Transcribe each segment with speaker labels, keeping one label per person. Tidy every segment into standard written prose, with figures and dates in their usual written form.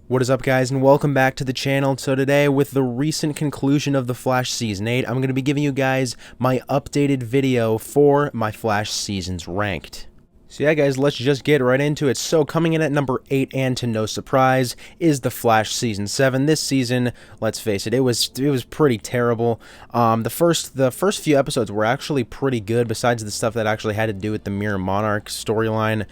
Speaker 1: What is up, guys, and welcome back to the channel. So today, with the recent conclusion of The Flash Season 8, I'm going to be giving you guys my updated video for my Flash seasons ranked. So yeah, guys, let's just get right into it. So coming in at number 8, and to no surprise, is The Flash Season 7. This season, let's face it, it was pretty terrible. The first few episodes were actually pretty good, besides the stuff that actually had to do with the Mirror Monarch storyline.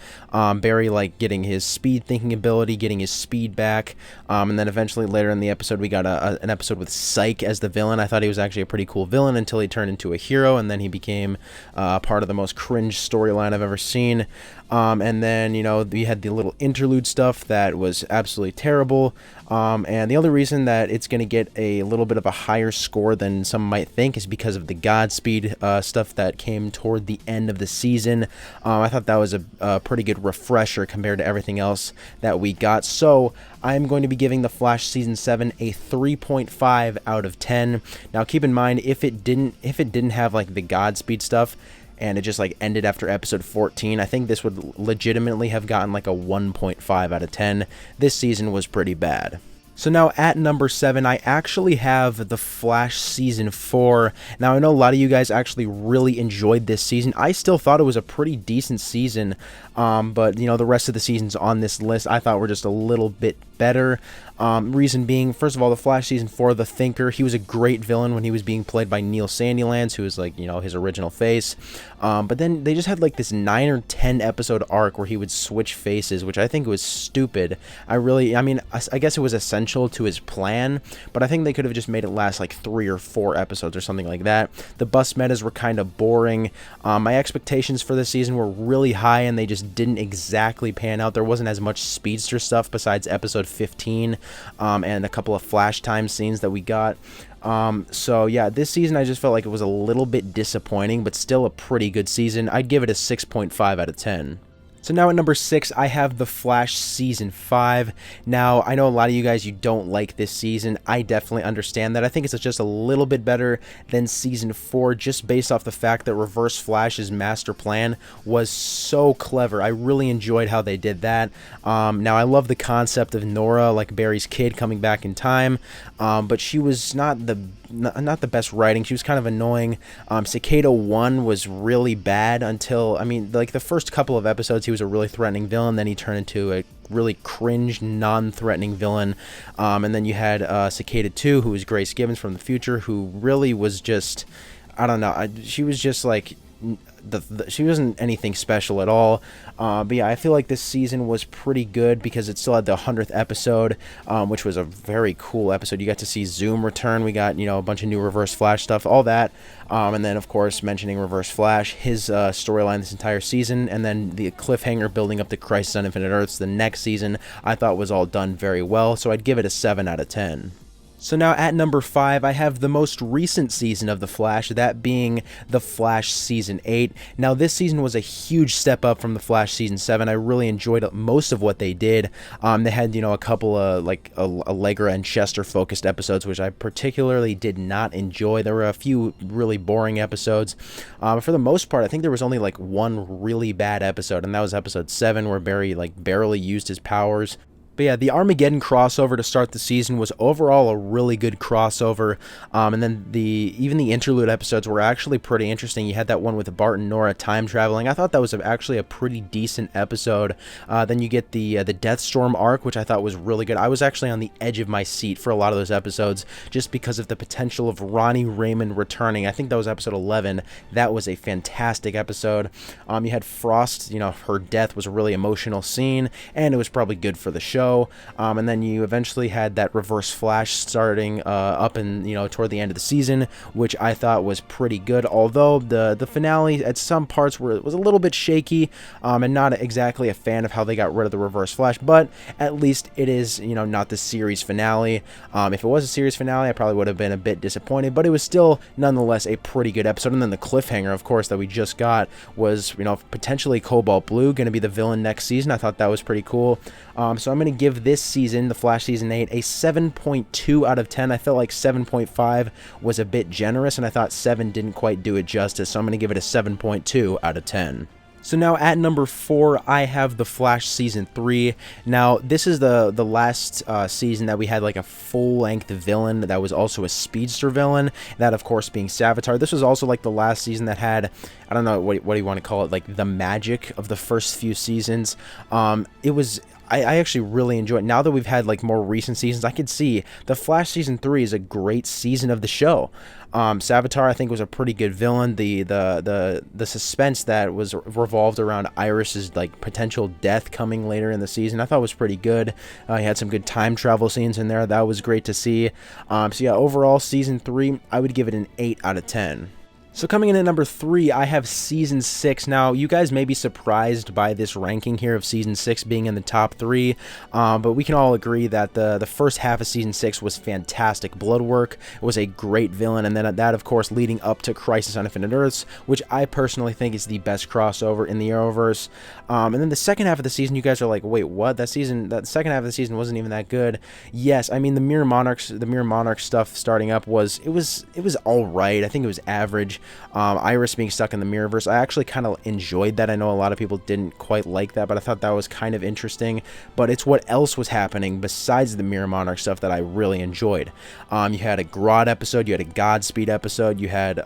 Speaker 1: Barry, like, getting his speed thinking ability, getting his speed back, and then eventually later in the episode, we got an episode with Psyche as the villain. I thought he was actually a pretty cool villain until he turned into a hero, and then he became part of the most cringe storyline I've ever seen. And then, you know, we had the little interlude stuff that was absolutely terrible. And the only reason that it's going to get a little bit of a higher score than some might think is because of the Godspeed stuff that came toward the end of the season. I thought that was a pretty good refresher compared to everything else that we got. So I'm going to be giving The Flash Season 7 a 3.5 out of 10. Now, keep in mind, if it didn't have like the Godspeed stuff, and it just like ended after episode 14, I think this would legitimately have gotten like a 1.5 out of 10. This season was pretty bad. So now at number 7, I actually have The Flash Season 4. Now, I know a lot of you guys actually really enjoyed this season. I still thought it was a pretty decent season, but, you know, the rest of the seasons on this list I thought were just a little bit better. Reason being, first of all, The Flash Season 4, The Thinker, he was a great villain when he was being played by Neil Sandilands, who was, like, you know, his original face. But then they just had like this 9 or 10 episode arc where he would switch faces, which I think was stupid. I mean, I guess it was essential to his plan, but I think they could have just made it last like 3 or 4 episodes or something like that. The bus metas were kind of boring. My expectations for this season were really high, and they just didn't exactly pan out. There wasn't as much speedster stuff besides episode 15 and a couple of flash time scenes that we got. So yeah, this season I just felt like it was a little bit disappointing, but still a pretty good season. I'd give it a 6.5 out of 10. So now at number 6, I have The Flash Season 5. Now, I know a lot of you guys, you don't like this season. I definitely understand that. I think it's just a little bit better than Season 4, just based off the fact that Reverse Flash's master plan was so clever. I really enjoyed how they did that. Now, I love the concept of Nora, like Barry's kid, coming back in time, but she was not the best writing. She was kind of annoying. Cicada 1 was really bad until, I mean, like the first couple of episodes, he was a really threatening villain. Then he turned into a really cringe, non-threatening villain. And then you had Cicada 2, who was Grace Gibbons from the future, who really was just, I don't know, she was just like, she wasn't anything special at all. But yeah, I feel like this season was pretty good because it still had the 100th episode, which was a very cool episode. You got to see Zoom return. We got, you know, a bunch of new Reverse Flash stuff, all that. And then, of course, mentioning Reverse Flash, his storyline this entire season, and then the cliffhanger building up to Crisis on Infinite Earths the next season, I thought was all done very well. So I'd give it a 7 out of 10. So now at number 5, I have the most recent season of The Flash, that being The Flash Season 8. Now, this season was a huge step up from The Flash Season 7. I really enjoyed most of what they did. They had, you know, a couple of, like, Allegra and Chester-focused episodes, which I particularly did not enjoy. There were a few really boring episodes. For the most part, I think there was only, like, one really bad episode, and that was episode 7, where Barry, like, barely used his powers. But yeah, the Armageddon crossover to start the season was overall a really good crossover, and then even the interlude episodes were actually pretty interesting. You had that one with Bart and Nora time traveling. I thought that was actually a pretty decent episode. Then you get the Deathstorm arc, which I thought was really good. I was actually on the edge of my seat for a lot of those episodes just because of the potential of Ronnie Raymond returning. I think that was episode 11. That was a fantastic episode. You had Frost, you know, her death was a really emotional scene, and it was probably good for the show. And then you eventually had that Reverse Flash starting up and, you know, toward the end of the season, which I thought was pretty good. Although the finale at some parts was a little bit shaky, and not exactly a fan of how they got rid of the Reverse Flash. But at least it is, you know, not the series finale. If it was a series finale, I probably would have been a bit disappointed. But it was still nonetheless a pretty good episode. And then the cliffhanger, of course, that we just got was, you know, potentially Cobalt Blue going to be the villain next season. I thought that was pretty cool. So I'm going to give this season, The Flash Season 8, a 7.2 out of 10. I felt like 7.5 was a bit generous, and I thought 7 didn't quite do it justice, so I'm going to give it a 7.2 out of 10. So now at number 4, I have The Flash Season 3. Now, this is the last season that we had like a full-length villain that was also a speedster villain, that of course being Savitar. This was also like the last season that had, I don't know, what do you want to call it, like the magic of the first few seasons. It was... I actually really enjoy it. Now that we've had like more recent seasons, I could see The Flash Season 3 is a great season of the show. Savitar, I think, was a pretty good villain. The suspense that was revolved around Iris's like potential death coming later in the season, I thought was pretty good. He had some good time travel scenes in there. That was great to see. So yeah, overall, Season 3, I would give it an 8 out of 10. So coming in at number 3, I have Season 6. Now, you guys may be surprised by this ranking here of Season 6 being in the top 3, but we can all agree that the first half of Season 6 was fantastic. Bloodwork was a great villain, and then that, of course, leading up to Crisis on Infinite Earths, which I personally think is the best crossover in the Arrowverse. And then the second half of the season, you guys are like, wait, what? That second half of the season wasn't even that good. Yes, I mean, the Mirror Monarch stuff starting up was all right. I think it was average. Iris being stuck in the Mirrorverse, I actually kind of enjoyed that. I know a lot of people didn't quite like that, but I thought that was kind of interesting. But it's what else was happening besides the Mirror Monarch stuff that I really enjoyed. You had a Grodd episode, you had a Godspeed episode, you had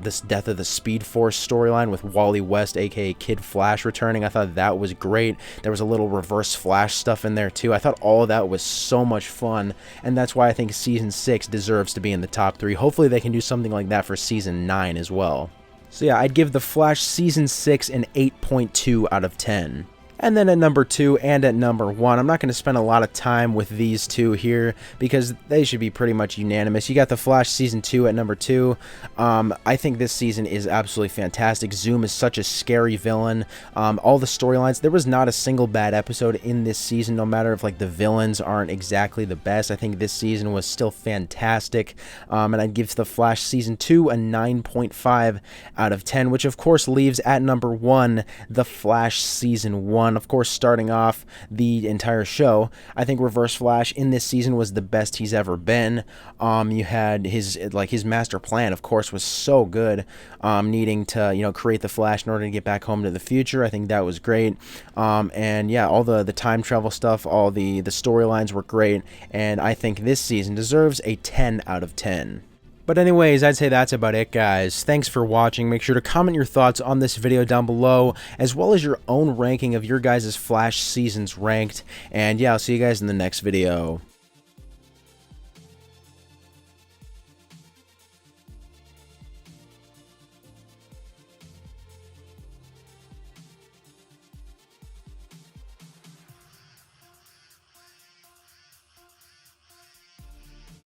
Speaker 1: this Death of the Speed Force storyline with Wally West, aka Kid Flash, returning. I thought that was great. There was a little Reverse Flash stuff in there too. I thought all of that was so much fun, and that's why I think Season 6 deserves to be in the top 3. Hopefully they can do something like that for Season 9 as well. So yeah, I'd give The Flash Season 6 an 8.2 out of 10. And then at number 2 and at number 1, I'm not going to spend a lot of time with these two here because they should be pretty much unanimous. You got The Flash Season 2 at number 2. I think this season is absolutely fantastic. Zoom is such a scary villain. All the storylines, there was not a single bad episode in this season, no matter if like the villains aren't exactly the best. I think this season was still fantastic. And I'd give The Flash Season 2 a 9.5 out of 10, which of course leaves at number 1 The Flash Season 1. Of course, starting off the entire show, I think Reverse Flash in this season was the best he's ever been. You had his master plan, of course, was so good. Needing to create the Flash in order to get back home to the future. I think that was great. And yeah, all the time travel stuff, all the storylines were great. And I think this season deserves a 10 out of 10. But anyways, I'd say that's about it, guys. Thanks for watching. Make sure to comment your thoughts on this video down below, as well as your own ranking of your guys' Flash seasons ranked. And yeah, I'll see you guys in the next video.